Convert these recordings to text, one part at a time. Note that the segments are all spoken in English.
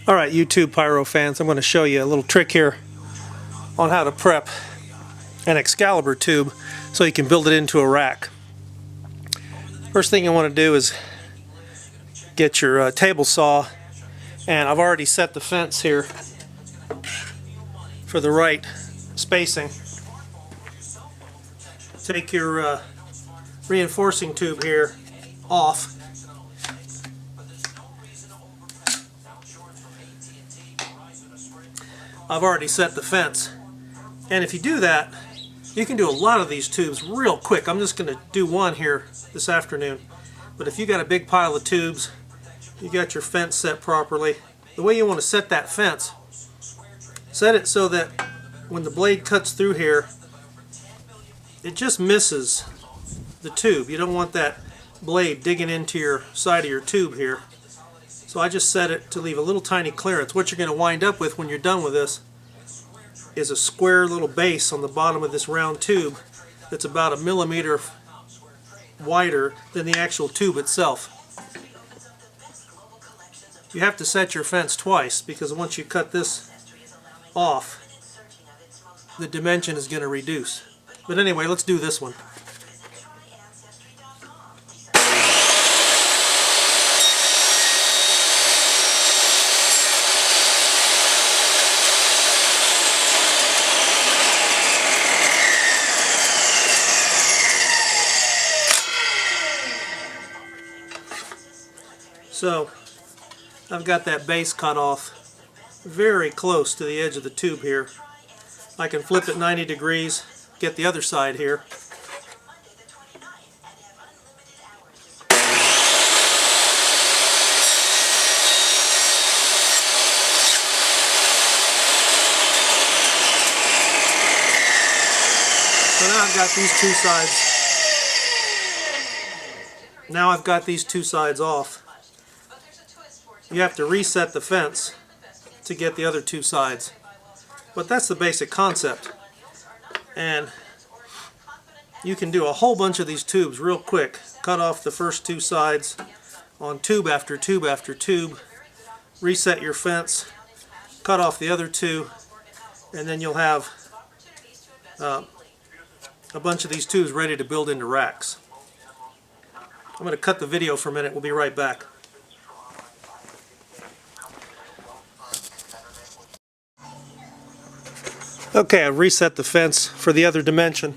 Alright, YouTube Pyro fans, I'm going to show you a little trick here on how to prep an Excalibur tube so you can build it into a rack. First thing you want to do is get your table saw, and I've already set the fence here for the right spacing. Take your reinforcing tube here off. I've already set the fence, and if you do that, you can do a lot of these tubes real quick. I'm just going to do one here this afternoon, but if you got a big pile of tubes, you got your fence set properly, the way you want to set that fence, set it so that when the blade cuts through here, it just misses the tube. You don't want that blade digging into your side of your tube here. So I just set it to leave a little tiny clearance. What you're going to wind up with when you're done with this is a square little base on the bottom of this round tube that's about 1 millimeter wider than the actual tube itself. You have to set your fence twice, because once you cut this off, the dimension is going to reduce. But anyway, let's do this one. So, I've got that base cut off very close to the edge of the tube here. I can flip it 90 degrees, get the other side here. So now I've got these two sides. Now I've got these two sides off. You have to reset the fence to get the other two sides. But that's the basic concept. And you can do a whole bunch of these tubes real quick. Cut off the first two sides on tube after tube after tube. Reset your fence. Cut off the other two. And then you'll have a bunch of these tubes ready to build into racks. I'm going to cut the video for a minute. We'll be right back. Okay, I've reset the fence for the other dimension.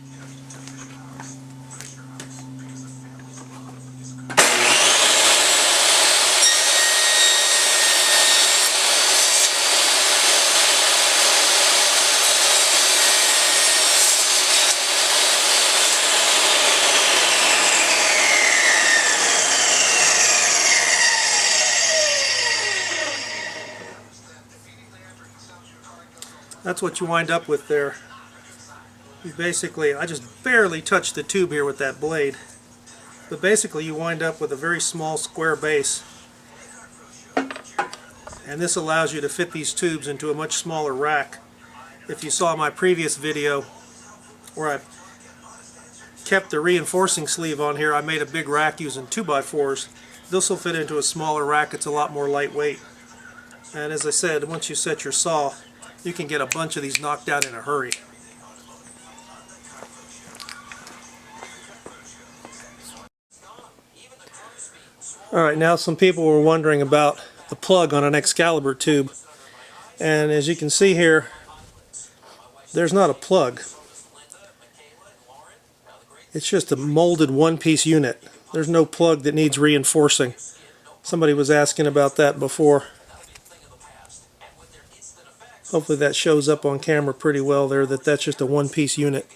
That's what you wind up with there. You basically, I just barely touched the tube here with that blade, but basically you wind up with a very small square base, and this allows you to fit these tubes into a much smaller rack. If you saw my previous video where I kept the reinforcing sleeve on here, I made a big rack using 2x4s. This will fit into a smaller rack. It's a lot more lightweight, and as I said, once you set your saw, you can get a bunch of these knocked out in a hurry. Alright, now some people were wondering about the plug on an Excalibur tube, and as you can see here, there's not a plug. It's just a molded one-piece unit. There's no plug that needs reinforcing. Somebody was asking about that before. Hopefully that shows up on camera pretty well there, that's just a one-piece unit.